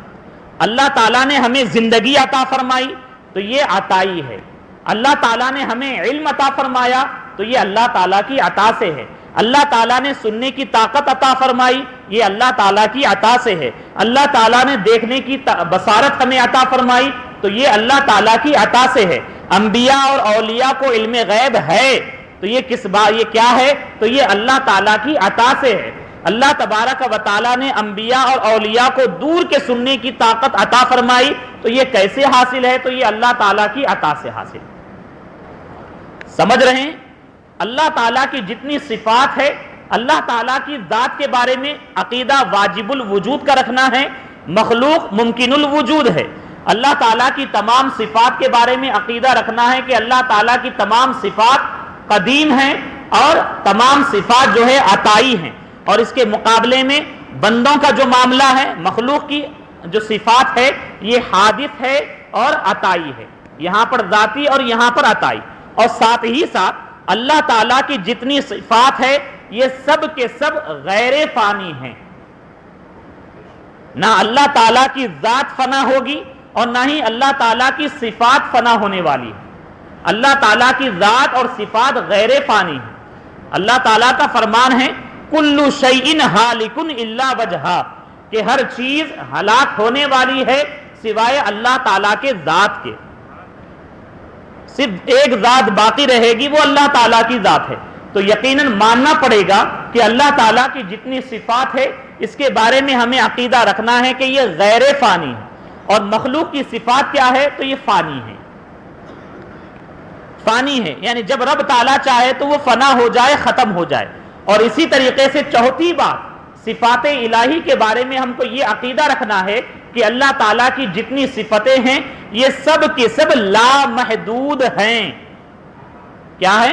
اللہ تعالیٰ نے ہمیں زندگی عطا فرمائی تو یہ عطائی ہے. اللہ تعالیٰ نے ہمیں علم عطا فرمایا تو یہ اللہ تعالیٰ کی عطا سے ہے. اللہ تعالیٰ نے سننے کی طاقت عطا فرمائی، یہ اللہ تعالیٰ کی عطا سے ہے. اللہ تعالیٰ نے دیکھنے کی بصارت ہمیں عطا فرمائی تو یہ اللہ تعالیٰ کی عطا سے ہے. انبیاء اور اولیاء کو علم غیب ہے تو یہ یہ کیا ہے؟ تو یہ اللہ تعالیٰ کی عطا سے ہے. اللہ تبارک و تعالیٰ نے انبیاء اور اولیاء کو دور کے سننے کی طاقت عطا فرمائی تو یہ کیسے حاصل ہے؟ تو یہ اللہ تعالیٰ کی عطا سے حاصل. سمجھ رہے ہیں؟ اللہ تعالیٰ کی جتنی صفات ہے، اللہ تعالیٰ کی ذات کے بارے میں عقیدہ واجب الوجود کا رکھنا ہے، مخلوق ممکن الوجود ہے. اللہ تعالیٰ کی تمام صفات کے بارے میں عقیدہ رکھنا ہے کہ اللہ تعالیٰ کی تمام صفات قدیم ہیں اور تمام صفات جو ہے عطائی ہیں. اور اس کے مقابلے میں بندوں کا جو معاملہ ہے، مخلوق کی جو صفات ہے یہ حادث ہے اور عطائی ہے. یہاں پر ذاتی اور یہاں پر عطائی. اور ساتھ ہی ساتھ اللہ تعالیٰ کی جتنی صفات ہے یہ سب کے سب غیر فانی ہیں. نہ اللہ تعالیٰ کی ذات فنا ہوگی اور نہ ہی اللہ تعالیٰ کی صفات فنا ہونے والی ہے. اللہ تعالیٰ کی ذات اور صفات غیر فانی ہیں. اللہ تعالیٰ کا فرمان ہے کل شیء ہالک الا وجہہ، کہ ہر چیز ہلاک ہونے والی ہے سوائے اللہ تعالیٰ کے ذات کے. صرف ایک ذات باقی رہے گی، وہ اللہ تعالیٰ کی ذات ہے. تو یقیناً ماننا پڑے گا کہ اللہ تعالیٰ کی جتنی صفات ہے اس کے بارے میں ہمیں عقیدہ رکھنا ہے کہ یہ غیر فانی ہے. اور مخلوق کی صفات کیا ہے؟ تو یہ فانی ہے. فانی ہے یعنی جب رب تعالیٰ چاہے تو وہ فنا ہو جائے، ختم ہو جائے. اور اسی طریقے سے چوتھی بات، صفات الہی کے بارے میں ہم کو یہ عقیدہ رکھنا ہے کہ اللہ تعالیٰ کی جتنی صفتیں ہیں یہ سب کے سب لامحدود ہیں. کیا ہے؟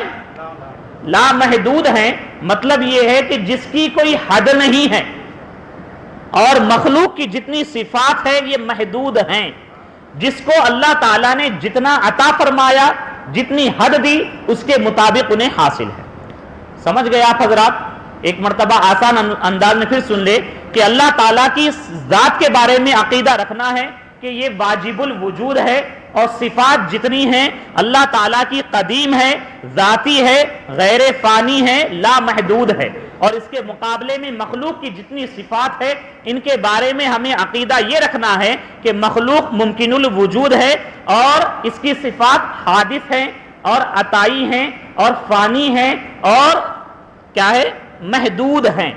لامحدود ہیں. مطلب یہ ہے کہ جس کی کوئی حد نہیں ہے. اور مخلوق کی جتنی صفات ہے یہ محدود ہیں. جس کو اللہ تعالیٰ نے جتنا عطا فرمایا، جتنی حد دی، اس کے مطابق انہیں حاصل ہے. سمجھ گئے آپ حضرات؟ ایک مرتبہ آسان انداز میں پھر سن لے کہ اللہ تعالیٰ کی ذات کے بارے میں عقیدہ رکھنا ہے کہ یہ واجب الوجود ہے اور صفات جتنی ہیں اللہ تعالیٰ کی قدیم ہے، ذاتی ہے، غیر فانی ہے، لامحدود ہے. اور اس کے مقابلے میں مخلوق کی جتنی صفات ہے ان کے بارے میں ہمیں عقیدہ یہ رکھنا ہے کہ مخلوق ممکن الوجود ہے اور اس کی صفات حادث ہیں اور عطائی ہیں اور فانی ہیں اور کیا ہے؟ محدود ہیں.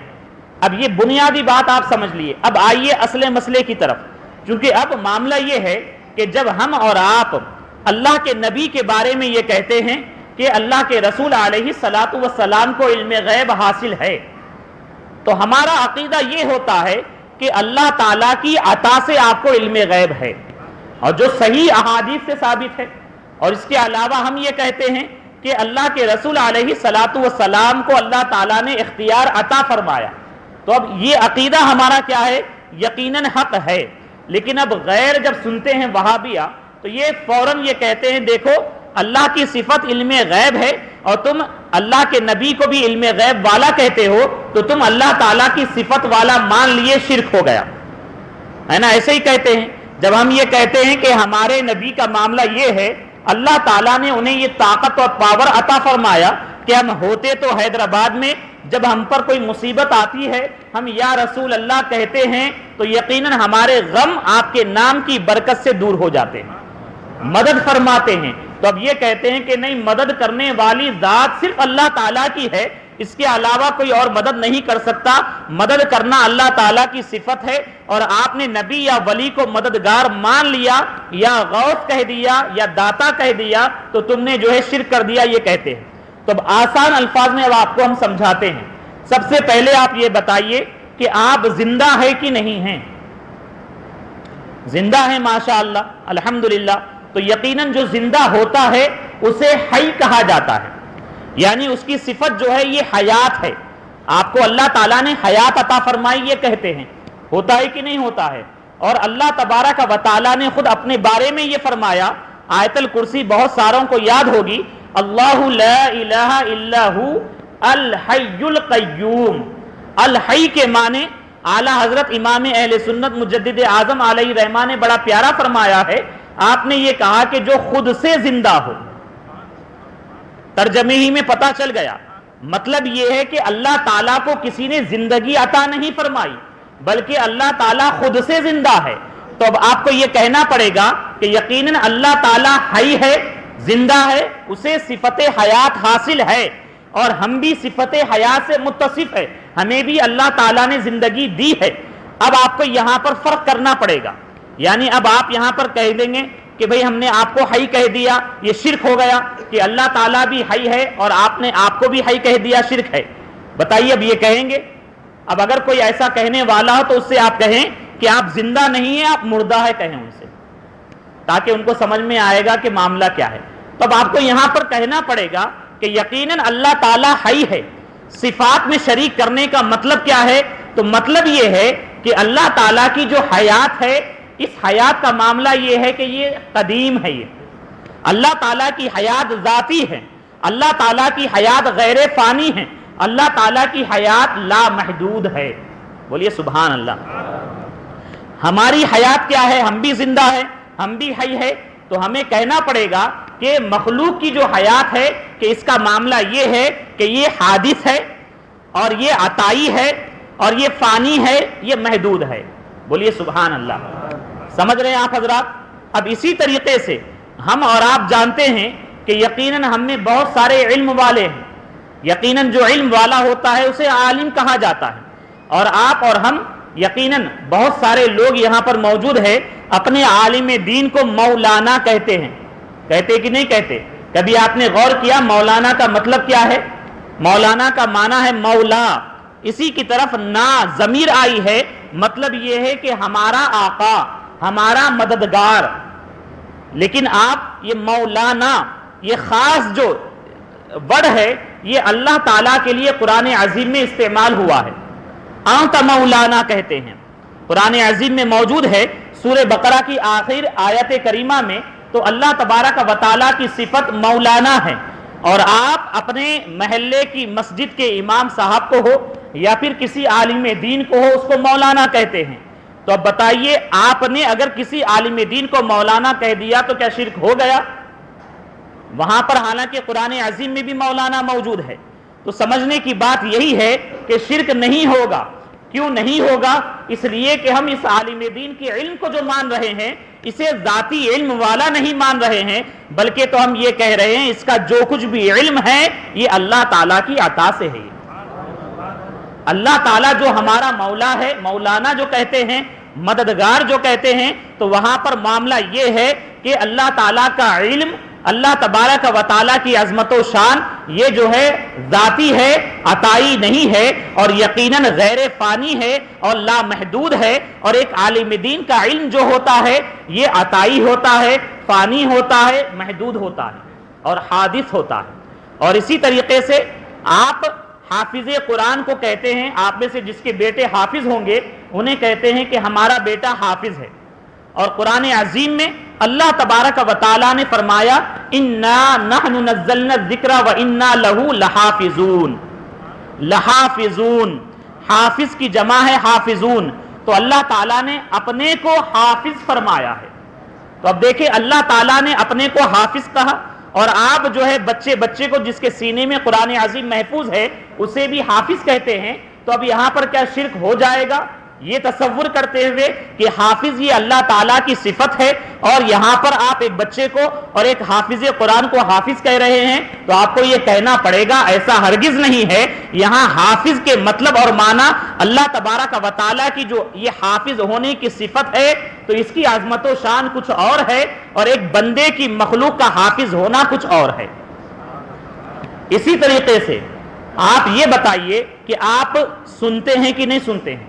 اب یہ بنیادی بات آپ سمجھ لیے. اب آئیے اصل مسئلے کی طرف. چونکہ اب معاملہ یہ ہے کہ جب ہم اور آپ اللہ کے نبی کے بارے میں یہ کہتے ہیں کہ اللہ کے رسول علیہ الصلاۃ والسلام کو علم غیب حاصل ہے، تو ہمارا عقیدہ یہ ہوتا ہے کہ اللہ تعالیٰ کی عطا سے آپ کو علم غیب ہے، اور جو صحیح احادیث سے ثابت ہے. اور اس کے علاوہ ہم یہ کہتے ہیں کہ اللہ کے رسول علیہ الصلاۃ والسلام کو اللہ تعالیٰ نے اختیار عطا فرمایا. تو اب یہ عقیدہ ہمارا کیا ہے؟ یقیناً حق ہے. لیکن اب غیر جب سنتے ہیں وہابیہ تو یہ فوراً یہ کہتے ہیں دیکھو اللہ کی صفت علم غیب ہے اور تم اللہ کے نبی کو بھی علم غیب والا کہتے ہو تو تم اللہ تعالیٰ کی صفت والا مان لیے، شرک ہو گیا ہے نا، ایسے ہی کہتے ہیں۔ جب ہم یہ کہتے ہیں کہ ہمارے نبی کا معاملہ یہ ہے، اللہ تعالیٰ نے انہیں یہ طاقت اور پاور عطا فرمایا کہ ہم ہوتے تو حیدرآباد میں، جب ہم پر کوئی مصیبت آتی ہے ہم یا رسول اللہ کہتے ہیں تو یقیناً ہمارے غم آپ کے نام کی برکت سے دور ہو جاتے ہیں، مدد فرماتے ہیں۔ تو اب یہ کہتے ہیں کہ نہیں، مدد کرنے والی ذات صرف اللہ تعالیٰ کی ہے، اس کے علاوہ کوئی اور مدد نہیں کر سکتا، مدد کرنا اللہ تعالیٰ کی صفت ہے، اور آپ نے نبی یا ولی کو مددگار مان لیا یا غوث کہہ دیا یا داتا کہہ دیا تو تم نے جو ہے شرک کر دیا، یہ کہتے ہیں۔ تو اب آسان الفاظ میں اب آپ کو ہم سمجھاتے ہیں۔ سب سے پہلے آپ یہ بتائیے کہ آپ زندہ ہے کہ نہیں ہیں؟ زندہ ہیں ماشاءاللہ الحمدللہ، تو یقیناً جو زندہ ہوتا ہے اسے حی کہا جاتا ہے، یعنی اس کی صفت جو ہے یہ حیات ہے۔ آپ کو اللہ تعالیٰ نے حیات عطا فرمائی، یہ کہتے ہیں، ہوتا ہے کہ نہیں ہوتا ہے؟ اور اللہ تبارک و تعالیٰ نے خود اپنے بارے میں یہ فرمایا، آیت الکرسی بہت ساروں کو یاد ہوگی، اللہ لا الہ الا ہو الحی القیوم۔ الحی کے معنی اعلیٰ حضرت امام اہل سنت مجدد اعظم علیہ رحمٰن نے بڑا پیارا فرمایا ہے، آپ نے یہ کہا کہ جو خود سے زندہ ہو۔ ترجمے ہی میں پتہ چل گیا، مطلب یہ ہے کہ اللہ تعالیٰ کو کسی نے زندگی عطا نہیں فرمائی بلکہ اللہ تعالیٰ خود سے زندہ ہے۔ تو اب آپ کو یہ کہنا پڑے گا کہ یقیناً اللہ تعالیٰ حی ہے، زندہ ہے، اسے صفت حیات حاصل ہے، اور ہم بھی صفت حیات سے متصف ہے، ہمیں بھی اللہ تعالیٰ نے زندگی دی ہے۔ اب آپ کو یہاں پر فرق کرنا پڑے گا، یعنی اب آپ یہاں پر کہہ دیں گے کہ بھئی ہم نے آپ کو حی کہہ دیا، یہ شرک ہو گیا کہ اللہ تعالیٰ بھی حی ہے اور آپ نے آپ کو بھی حی کہہ دیا، شرک ہے۔ بتائیے اب یہ کہیں گے؟ اب اگر کوئی ایسا کہنے والا ہو تو اس سے آپ کہیں کہ آپ زندہ نہیں ہیں، آپ مردہ ہے، کہیں ان سے، تاکہ ان کو سمجھ میں آئے گا کہ معاملہ کیا ہے۔ تو اب آپ کو یہاں پر کہنا پڑے گا کہ یقیناً اللہ تعالیٰ حی ہے۔ صفات میں شریک کرنے کا مطلب کیا ہے؟ تو مطلب یہ ہے کہ اللہ تعالیٰ کی جو حیات ہے، اس حیات کا معاملہ یہ ہے کہ یہ قدیم ہے، یہ اللہ تعالیٰ کی حیات ذاتی ہے، اللہ تعالیٰ کی حیات غیر فانی ہے، اللہ تعالیٰ کی حیات لا محدود ہے۔ بولیے سبحان اللہ۔ ہماری حیات کیا ہے؟ ہم بھی زندہ ہیں، ہم بھی حی ہے، تو ہمیں کہنا پڑے گا کہ مخلوق کی جو حیات ہے کہ اس کا معاملہ یہ ہے کہ یہ حادث ہے اور یہ عطائی ہے اور یہ فانی ہے، یہ محدود ہے۔ بولیے سبحان اللہ۔ سمجھ رہے ہیں آپ حضرات؟ اب اسی طریقے سے ہم اور آپ جانتے ہیں کہ یقیناً ہم میں بہت سارے علم والے ہیں، یقیناً جو علم والا ہوتا ہے اسے عالم کہا جاتا ہے، اور آپ اور ہم یقیناً بہت سارے لوگ یہاں پر موجود ہیں اپنے عالم دین کو مولانا کہتے ہیں، کہتے کہ نہیں کہتے؟ کبھی آپ نے غور کیا مولانا کا مطلب کیا ہے؟ مولانا کا معنی ہے مولا، اسی کی طرف نا ضمیر آئی ہے، مطلب یہ ہے کہ ہمارا آقا، ہمارا مددگار۔ لیکن آپ یہ مولانا، یہ خاص جو ورڈ ہے یہ اللہ تعالیٰ کے لیے قرآن عظیم میں استعمال ہوا ہے، انت مولانا کہتے ہیں، قرآن عظیم میں موجود ہے۔ سورہ بقرہ کی آخر آیت کریمہ میں تو اللہ تبارک و تعالیٰ کی صفت مولانا ہے، اور آپ اپنے محلے کی مسجد کے امام صاحب کو ہو یا پھر کسی عالم دین کو ہو اس کو مولانا کہتے ہیں۔ تو اب بتائیے آپ نے اگر کسی عالم دین کو مولانا کہہ دیا تو کیا شرک ہو گیا؟ وہاں پر حالانکہ قرآن عظیم میں بھی مولانا موجود ہے۔ تو سمجھنے کی بات یہی ہے کہ شرک نہیں ہوگا۔ کیوں نہیں ہوگا؟ اس لیے کہ ہم اس عالم دین کے علم کو جو مان رہے ہیں اسے ذاتی علم والا نہیں مان رہے ہیں، بلکہ تو ہم یہ کہہ رہے ہیں اس کا جو کچھ بھی علم ہے یہ اللہ تعالیٰ کی عطا سے ہے۔ اللہ تعالیٰ جو ہمارا مولا ہے، مولانا جو کہتے ہیں، مددگار جو کہتے ہیں، تو وہاں پر معاملہ یہ ہے کہ اللہ تعالیٰ کا علم، اللہ تبارک و تعالیٰ کی عظمت و شان یہ جو ہے ذاتی ہے، عطائی نہیں ہے، اور یقیناً غیر فانی ہے اور لا محدود ہے۔ اور ایک عالم دین کا علم جو ہوتا ہے یہ عطائی ہوتا ہے، فانی ہوتا ہے، محدود ہوتا ہے اور حادث ہوتا ہے۔ اور اسی طریقے سے آپ حافظ قرآن کو کہتے ہیں، آپ میں سے جس کے بیٹے حافظ ہوں گے انہیں کہتے ہیں کہ ہمارا بیٹا حافظ ہے، اور قرآن عظیم میں اللہ تبارک و تعالیٰ نے فرمایا انا نحن نزلنا الذکر وانا لہ لحافظون. لحافظون، حافظ کی جمع ہے حافظون، تو اللہ تعالیٰ نے اپنے کو حافظ فرمایا ہے. تو اب دیکھیں اللہ تعالیٰ نے اپنے کو حافظ کہا، اور آپ جو ہے بچے کو جس کے سینے میں قرآن عظیم محفوظ ہے اسے بھی حافظ کہتے ہیں. تو اب یہاں پر کیا شرک ہو جائے گا؟ یہ تصور کرتے ہوئے کہ حافظ یہ اللہ تعالیٰ کی صفت ہے اور یہاں پر آپ ایک بچے کو اور ایک حافظ قرآن کو حافظ کہہ رہے ہیں، تو آپ کو یہ کہنا پڑے گا ایسا ہرگز نہیں ہے. یہاں حافظ کے مطلب اور معنی اللہ تبارک و تعالیٰ کی جو یہ حافظ ہونے کی صفت ہے تو اس کی عظمت و شان کچھ اور ہے، اور ایک بندے کی مخلوق کا حافظ ہونا کچھ اور ہے. اسی طریقے سے آپ یہ بتائیے کہ آپ سنتے ہیں کہ نہیں سنتے ہیں؟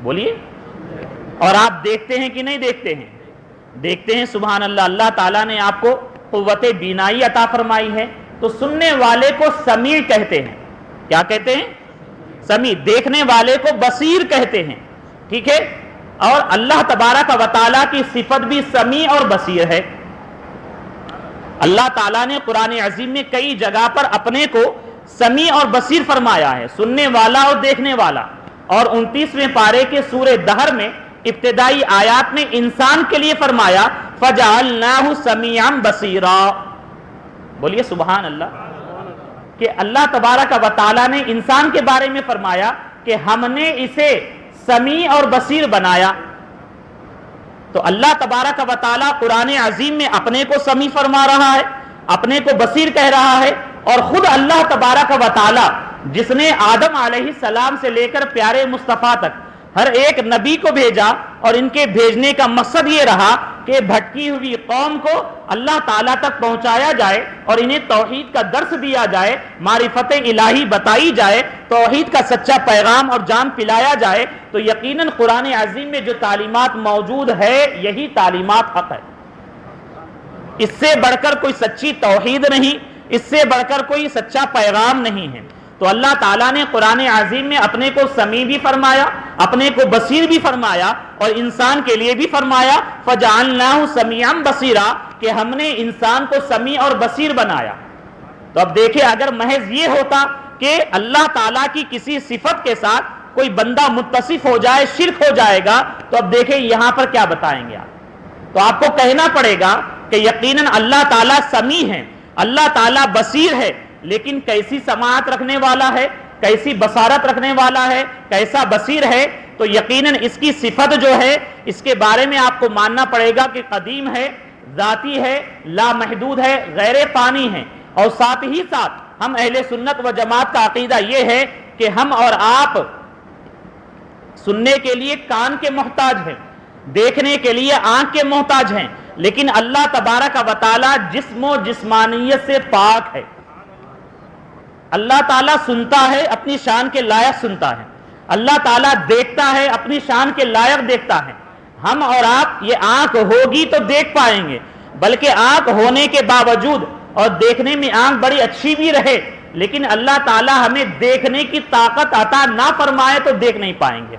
بولیے. اور آپ دیکھتے ہیں کہ نہیں دیکھتے ہیں؟ دیکھتے ہیں. سبحان اللہ، اللہ تعالیٰ نے آپ کو قوت بینائی عطا فرمائی ہے. تو سننے والے کو سمیع کہتے ہیں. کیا کہتے ہیں؟ سمیع. دیکھنے والے کو بصیر کہتے ہیں. ٹھیک ہے. اور اللہ تبارک و تعالیٰ کی صفت بھی سمیع اور بصیر ہے. اللہ تعالیٰ نے قرآن عظیم میں کئی جگہ پر اپنے کو سمیع اور بصیر فرمایا ہے، سننے والا اور دیکھنے والا. اور 29ویں پارے کے سورہ دہر میں ابتدائی آیات میں انسان کے لیے فرمایا فَجَعَلْنَاهُ سَمِيعًا بَصِيرًا. بولیے سبحان اللہ. کہ اللہ تبارک و تعالیٰ نے انسان کے بارے میں فرمایا کہ ہم نے اسے سمیع اور بصیر بنایا. تو اللہ تبارک و تعالیٰ قرآن عظیم میں اپنے کو سمیع فرما رہا ہے، اپنے کو بصیر کہہ رہا ہے، اور خود اللہ تبارک و تعالیٰ جس نے آدم علیہ السلام سے لے کر پیارے مصطفیٰ تک ہر ایک نبی کو بھیجا، اور ان کے بھیجنے کا مقصد یہ رہا کہ بھٹکی ہوئی قوم کو اللہ تعالیٰ تک پہنچایا جائے اور انہیں توحید کا درس دیا جائے، معرفت الہی بتائی جائے، توحید کا سچا پیغام اور جان پلایا جائے. تو یقیناً قرآن عظیم میں جو تعلیمات موجود ہے یہی تعلیمات حق ہے. اس سے بڑھ کر کوئی سچی توحید نہیں، اس سے بڑھ کر کوئی سچا پیغام نہیں ہے. تو اللہ تعالیٰ نے قرآن عظیم میں اپنے کو سمیع بھی فرمایا، اپنے کو بصیر بھی فرمایا، اور انسان کے لیے بھی فرمایا فَجَعَلْنَاهُ سَمِيعًا بَصِيرًا کہ ہم نے انسان کو سمیع اور بصیر بنایا. تو اب دیکھیں اگر محض یہ ہوتا کہ اللہ تعالیٰ کی کسی صفت کے ساتھ کوئی بندہ متصف ہو جائے شرک ہو جائے گا، تو اب دیکھیں یہاں پر کیا بتائیں گے آپ. تو آپ کو کہنا پڑے گا کہ یقیناً اللہ تعالیٰ سمیع ہے، اللہ تعالیٰ بصیر ہے، لیکن کیسی سماعت رکھنے والا ہے، کیسی بصارت رکھنے والا ہے، کیسا بصیر ہے. تو یقیناً اس کی صفت جو ہے اس کے بارے میں آپ کو ماننا پڑے گا کہ قدیم ہے، ذاتی ہے، لامحدود ہے، غیر فانی ہے. اور ساتھ ہی ساتھ ہم اہل سنت و جماعت کا عقیدہ یہ ہے کہ ہم اور آپ سننے کے لیے کان کے محتاج ہیں، دیکھنے کے لیے آنکھ کے محتاج ہیں، لیکن اللہ تبارک و تعالیٰ جسم و جسمانیت سے پاک ہے. اللہ تعالیٰ سنتا ہے، اپنی شان کے لائق سنتا ہے. اللہ تعالیٰ دیکھتا ہے، اپنی شان کے لائق دیکھتا ہے. ہم اور آپ یہ آنکھ ہوگی تو دیکھ پائیں گے، بلکہ آنکھ ہونے کے باوجود اور دیکھنے میں آنکھ بڑی اچھی بھی رہے، لیکن اللہ تعالیٰ ہمیں دیکھنے کی طاقت عطا نہ فرمائے تو دیکھ نہیں پائیں گے.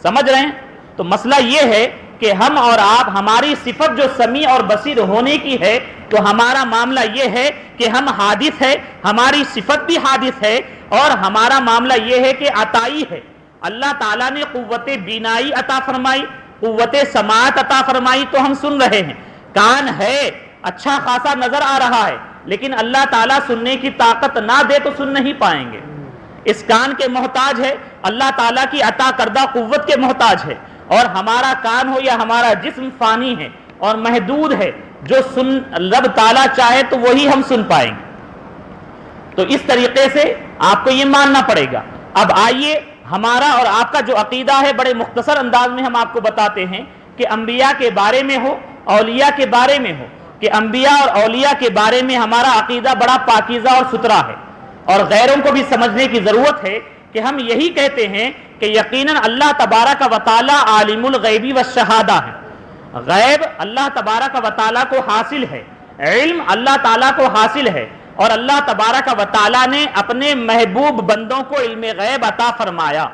سمجھ رہے ہیں؟ تو مسئلہ یہ ہے کہ ہم اور آپ ہماری صفت جو سمیع اور بصیر ہونے کی ہے، تو ہمارا معاملہ یہ ہے کہ ہم حادث ہے، ہماری صفت بھی حادث ہے، اور ہمارا معاملہ یہ ہے کہ عطائی ہے. اللہ تعالیٰ نے قوت بینائی عطا فرمائی، قوت سماعت عطا فرمائی، تو ہم سن رہے ہیں. کان ہے، اچھا خاصا نظر آ رہا ہے، لیکن اللہ تعالیٰ سننے کی طاقت نہ دے تو سن نہیں پائیں گے. اس کان کے محتاج ہے، اللہ تعالیٰ کی عطا کردہ قوت کے محتاج ہے. اور ہمارا کان ہو یا ہمارا جسم فانی ہے اور محدود ہے، جو رب تعالیٰ چاہے تو وہی ہم سن پائیں گے. تو اس طریقے سے آپ کو یہ ماننا پڑے گا. اب آئیے ہمارا اور آپ کا جو عقیدہ ہے بڑے مختصر انداز میں ہم آپ کو بتاتے ہیں کہ انبیاء کے بارے میں ہو، اولیاء کے بارے میں ہو، کہ انبیاء اور اولیاء کے بارے میں ہمارا عقیدہ بڑا پاکیزہ اور ستھرا ہے. اور غیروں کو بھی سمجھنے کی ضرورت ہے کہ ہم یہی کہتے ہیں کہ یقیناً اللہ تبارک و تعالیٰ عالم الغیبی والشہادہ ہے. غیب اللہ تبارک و تعالیٰ کو حاصل ہے، علم اللہ تعالیٰ کو حاصل ہے، اور اللہ تبارک و تعالیٰ نے اپنے محبوب بندوں کو علم غیب عطا فرمایا.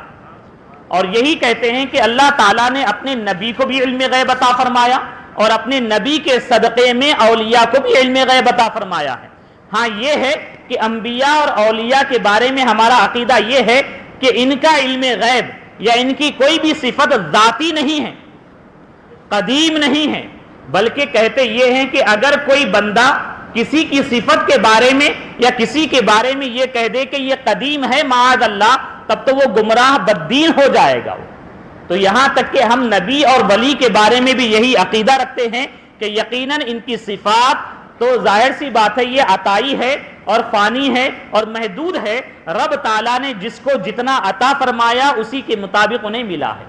اور یہی کہتے ہیں کہ اللہ تعالیٰ نے اپنے نبی کو بھی علم غیب عطا فرمایا اور اپنے نبی کے صدقے میں اولیاء کو بھی علم غیب عطا فرمایا ہے۔ ہاں یہ ہے کہ انبیاء اور اولیاء کے بارے میں ہمارا عقیدہ یہ ہے کہ ان کا علم غیب یا ان کی کوئی بھی صفت ذاتی نہیں ہے، قدیم نہیں ہے، بلکہ کہتے یہ ہیں کہ اگر کوئی بندہ کسی کی صفت کے بارے میں یا کسی کے بارے میں یہ کہہ دے کہ یہ قدیم ہے معاذ اللہ، تب تو وہ گمراہ بددین ہو جائے گا۔ تو یہاں تک کہ ہم نبی اور ولی کے بارے میں بھی یہی عقیدہ رکھتے ہیں کہ یقیناً ان کی صفات تو ظاہر سی بات ہے یہ عطائی ہے اور فانی ہے اور محدود ہے، رب تعالیٰ نے جس کو جتنا عطا فرمایا اسی کے مطابق انہیں ملا ہے۔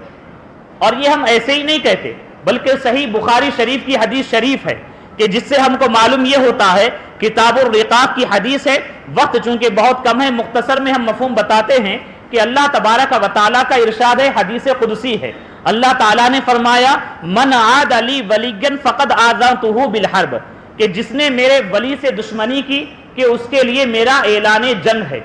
اور یہ ہم ایسے ہی نہیں کہتے، بلکہ صحیح بخاری شریف کی حدیث شریف ہے کہ جس سے ہم کو معلوم یہ ہوتا ہے، کتاب الرقاق کی حدیث ہے، وقت چونکہ بہت کم ہے مختصر میں ہم مفہوم بتاتے ہیں کہ اللہ تبارک و تعالیٰ کا ارشاد ہے، حدیث قدسی ہے، اللہ تعالیٰ نے فرمایا من عاد علی ولیًا فقد آذنتہ بالحرب، کہ جس نے میرے ولی سے دشمنی کی کہ اس کے لیے میرا اعلان جنگ ہے۔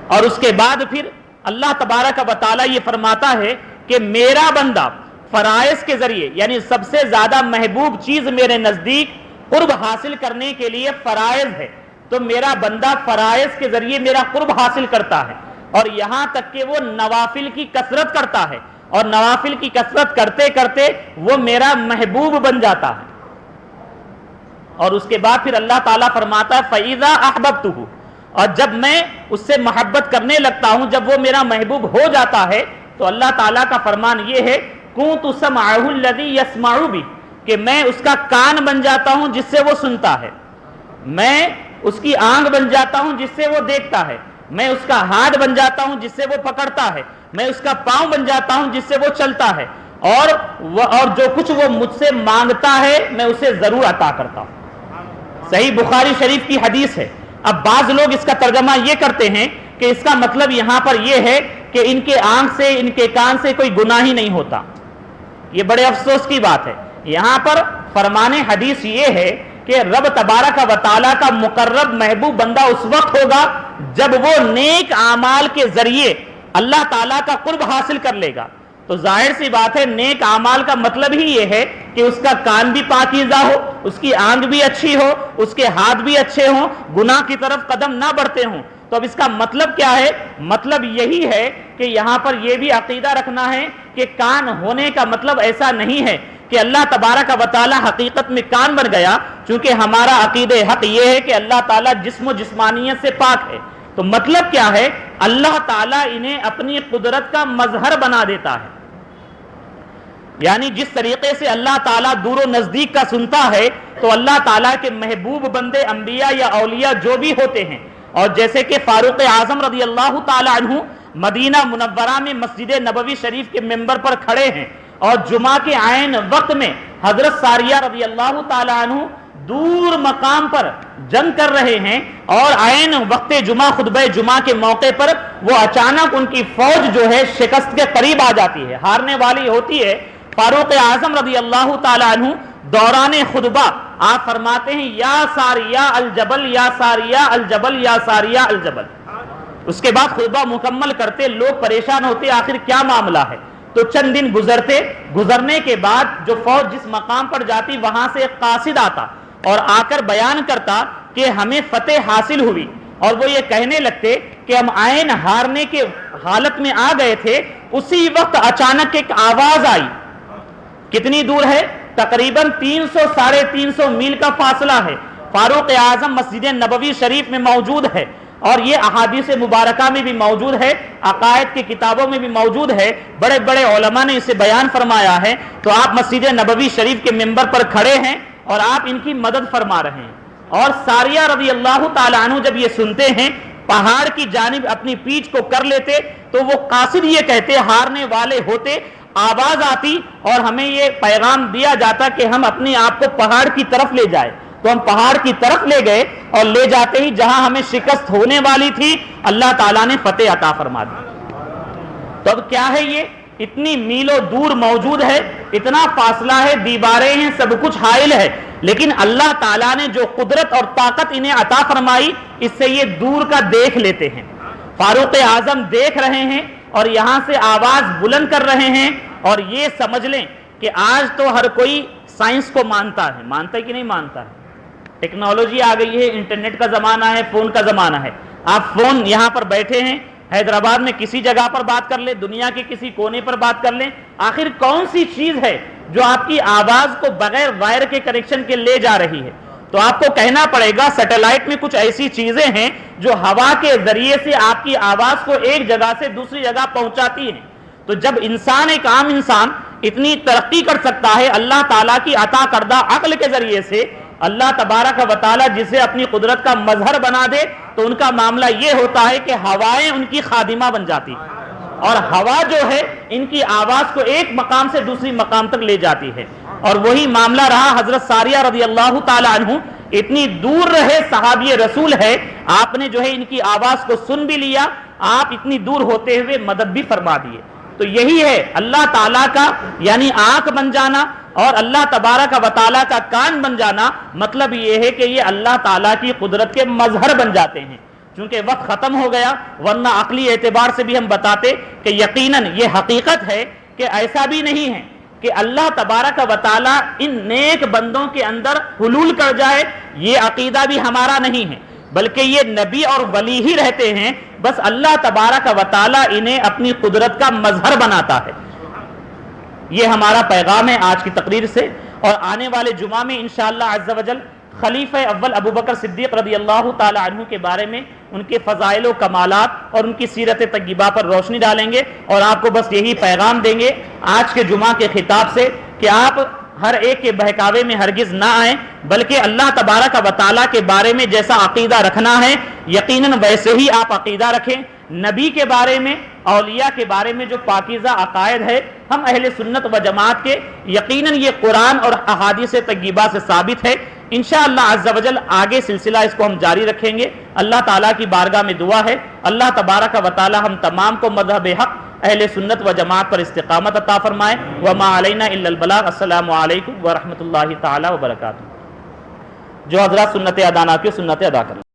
اور اس کے بعد پھر اللہ تبارک و تعالیٰ یہ فرماتا ہے کہ میرا بندہ فرائض کے ذریعے، یعنی سب سے زیادہ محبوب چیز میرے نزدیک قرب حاصل کرنے کے لیے فرائض ہے، تو میرا بندہ فرائض کے ذریعے میرا قرب حاصل کرتا ہے، اور یہاں تک کہ وہ نوافل کی کثرت کرتا ہے، اور نوافل کی کثرت کرتے کرتے وہ میرا محبوب بن جاتا ہے۔ اور اس کے بعد پھر اللہ تعالیٰ فرماتا ہے فَإِذَا أَحْبَبْتُهُ، اور جب میں اس سے محبت کرنے لگتا ہوں، جب وہ میرا محبوب ہو جاتا ہے، تو اللہ تعالیٰ کا فرمان یہ ہے كُنتُ سَمْعَهُ الَّذِي يَسْمَعُ بِهِ، کہ میں اس کا کان بن جاتا ہوں جس سے وہ سنتا ہے، میں اس کی آنکھ بن جاتا ہوں جس سے وہ دیکھتا ہے، میں اس کا ہاتھ بن جاتا ہوں جس سے وہ پکڑتا ہے، میں اس کا پاؤں بن جاتا ہوں جس سے وہ چلتا ہے، اور جو کچھ وہ مجھ سے مانگتا ہے میں اسے ضرور عطا کرتا ہوں۔ صحیح بخاری شریف کی حدیث ہے۔ اب بعض لوگ اس کا ترجمہ یہ کرتے ہیں کہ اس کا مطلب یہاں پر یہ ہے کہ ان کے آنکھ سے ان کے کان سے کوئی گناہ ہی نہیں ہوتا۔ یہ بڑے افسوس کی بات ہے۔ یہاں پر فرمان حدیث یہ ہے کہ رب تبارک و تعالیٰ کا مقرب محبوب بندہ اس وقت ہوگا جب وہ نیک اعمال کے ذریعے اللہ تعالیٰ کا قرب حاصل کر لے گا۔ تو ظاہر سی بات ہے نیک اعمال کا مطلب ہی یہ ہے کہ اس کا کان بھی پاکیزہ ہو، اس کی آنکھ بھی اچھی ہو، اس کے ہاتھ بھی اچھے ہوں، گناہ کی طرف قدم نہ بڑھتے ہوں۔ تو اب اس کا مطلب کیا ہے؟ مطلب یہی ہے کہ یہاں پر یہ بھی عقیدہ رکھنا ہے کہ کان ہونے کا مطلب ایسا نہیں ہے کہ اللہ تبارک و تعالیٰ حقیقت میں کان بن گیا، چونکہ ہمارا عقیدہ حق یہ ہے کہ اللہ تعالیٰ جسم و جسمانیت سے پاک ہے۔ تو مطلب کیا ہے؟ اللہ تعالیٰ انہیں اپنی قدرت کا مظہر بنا دیتا ہے، یعنی جس طریقے سے اللہ تعالیٰ دور و نزدیک کا سنتا ہے، تو اللہ تعالیٰ کے محبوب بندے انبیاء یا اولیاء جو بھی ہوتے ہیں، اور جیسے کہ فاروق اعظم رضی اللہ تعالیٰ عنہ مدینہ منورہ میں مسجد نبوی شریف کے ممبر پر کھڑے ہیں، اور جمعہ کے عین وقت میں حضرت ساریہ رضی اللہ تعالیٰ عنہ دور مقام پر جنگ کر رہے ہیں، اور عین وقت جمعہ خطبہ جمعہ کے موقع پر وہ اچانک ان کی فوج جو ہے شکست کے قریب آ جاتی ہے، ہارنے والی ہوتی ہے۔ فاروق اعظم رضی اللہ تعالیٰ عنہ دوران خطبہ آپ فرماتے ہیں یا ساریہ الجبل یا ساریہ الجبل یا ساریہ الجبل۔ اس کے بعد خطبہ مکمل کرتے لوگ پریشان ہوتے آخر کیا معاملہ ہے، تو چند دن گزرنے کے بعد جو فوج جس مقام پر جاتی وہاں سے ایک قاصد آتا اور آ کر بیان کرتا کہ ہمیں فتح حاصل ہوئی، اور وہ یہ کہنے لگتے کہ ہم عین ہارنے کے حالت میں آ گئے تھے، اسی وقت اچانک ایک آواز آئی۔ کتنی دور ہے؟ تقریباً 300-350 میل کا فاصلہ ہے۔ فاروق اعظم مسجد نبوی شریف میں موجود ہے، اور یہ احادیث مبارکہ میں بھی موجود ہے، عقائد کی کتابوں میں بھی موجود ہے، بڑے بڑے علماء نے اسے بیان فرمایا ہے۔ تو آپ مسجد نبوی شریف کے ممبر پر کھڑے ہیں اور آپ ان کی مدد فرما رہے ہیں، اور ساریہ رضی اللہ تعالیٰ عنہ جب یہ سنتے ہیں پہاڑ کی جانب اپنی پیٹھ کو کر لیتے، تو وہ قاصد یہ کہتے ہارنے والے ہوتے، آواز آتی اور ہمیں یہ پیغام دیا جاتا کہ ہم اپنے آپ کو پہاڑ کی طرف لے جائے، تو ہم پہاڑ کی طرف لے گئے، اور لے جاتے ہی جہاں ہمیں شکست ہونے والی تھی اللہ تعالیٰ نے فتح عطا فرما دی۔ تو اب کیا ہے؟ یہ اتنی میلوں دور موجود ہے، اتنا فاصلہ ہے، دیواریں ہیں، سب کچھ حائل ہے، لیکن اللہ تعالیٰ نے جو قدرت اور طاقت انہیں عطا فرمائی، اس سے یہ دور کا دیکھ لیتے ہیں۔ فاروق اعظم دیکھ رہے ہیں اور یہاں سے آواز بلند کر رہے ہیں، اور یہ سمجھ لیں کہ آج تو ہر کوئی سائنس کو مانتا ہے کہ نہیں مانتا ہے؟ ٹیکنالوجی آ گئی ہے، انٹرنیٹ کا زمانہ ہے، فون کا زمانہ ہے. آپ فون یہاں پر بیٹھے ہیں، حیدرآباد میں کسی جگہ پر بات کر لیں، دنیا کے کسی کونے پر بات کر لیں، آخر کون سی چیز ہے جو آپ کی آواز کو بغیر وائر کے کنیکشن کے لے جا رہی ہے؟ تو آپ کو کہنا پڑے گا سیٹلائٹ میں کچھ ایسی چیزیں ہیں جو ہوا کے ذریعے سے آپ کی آواز کو ایک جگہ سے دوسری جگہ پہنچاتی ہیں. تو جب انسان، ایک عام انسان اتنی ترقی کر سکتا ہے اللہ تعالیٰ کی عطا کردہ عقل کے ذریعے سے، اللہ تبارک و تعالیٰ جسے اپنی قدرت کا مظہر بنا دے تو ان کا معاملہ یہ ہوتا ہے کہ ہوائیں ان کی خادمہ بن جاتی ہیں، اور ہوا جو ہے ان کی آواز کو ایک مقام سے دوسری مقام تک لے جاتی ہے. اور وہی معاملہ رہا حضرت ساریہ رضی اللہ تعالی عنہ، اتنی دور رہے صحابی رسول ہے، آپ نے جو ہے ان کی آواز کو سن بھی لیا، آپ اتنی دور ہوتے ہوئے مدد بھی فرما دیے. تو یہی ہے اللہ تعالیٰ کا یعنی آنکھ بن جانا اور اللہ تبارک و تعالیٰ کا کان بن جانا، مطلب یہ ہے کہ یہ اللہ تعالیٰ کی قدرت کے مظہر بن جاتے ہیں. چونکہ وقت ختم ہو گیا، ورنہ عقلی اعتبار سے بھی ہم بتاتے کہ یقیناً یہ حقیقت ہے کہ ایسا بھی نہیں ہے کہ اللہ تبارک و تعالیٰ ان نیک بندوں کے اندر حلول کر جائے، یہ عقیدہ بھی ہمارا نہیں ہے، بلکہ یہ نبی اور ولی ہی رہتے ہیں، بس اللہ تبارک و تعالیٰ انہیں اپنی قدرت کا مظہر بناتا ہے. یہ ہمارا پیغام ہے آج کی تقریر سے. اور آنے والے جمعہ میں انشاءاللہ عز و جل خلیفہ اول ابو بکر صدیق رضی اللہ تعالی عنہ کے بارے میں، ان کے فضائل و کمالات اور ان کی سیرت طیبہ پر روشنی ڈالیں گے، اور آپ کو بس یہی پیغام دیں گے آج کے جمعہ کے خطاب سے کہ آپ ہر ایک کے بہکاوے میں ہرگز نہ آئیں، بلکہ اللہ تبارک و تعالیٰ کے بارے میں جیسا عقیدہ رکھنا ہے یقیناً ویسے ہی آپ عقیدہ رکھیں. نبی کے بارے میں، اولیاء کے بارے میں جو پاکیزہ عقائد ہے ہم اہل سنت و جماعت کے، یقیناً یہ قرآن اور احادیث طیبہ سے ثابت ہے. انشاءاللہ عز و جل آگے سلسلہ اس کو ہم جاری رکھیں گے. اللہ تعالیٰ کی بارگاہ میں دعا ہے اللہ تبارک و تعالیٰ ہم تمام کو مذہب حق اہل سنت و جماعت پر استقامت عطا فرمائے. وما علینا الا البلاغ. السلام علیکم ورحمۃ اللہ تعالیٰ وبرکاتہ. جو حضرات سنت ادا نہ کی سنت ادا کریں.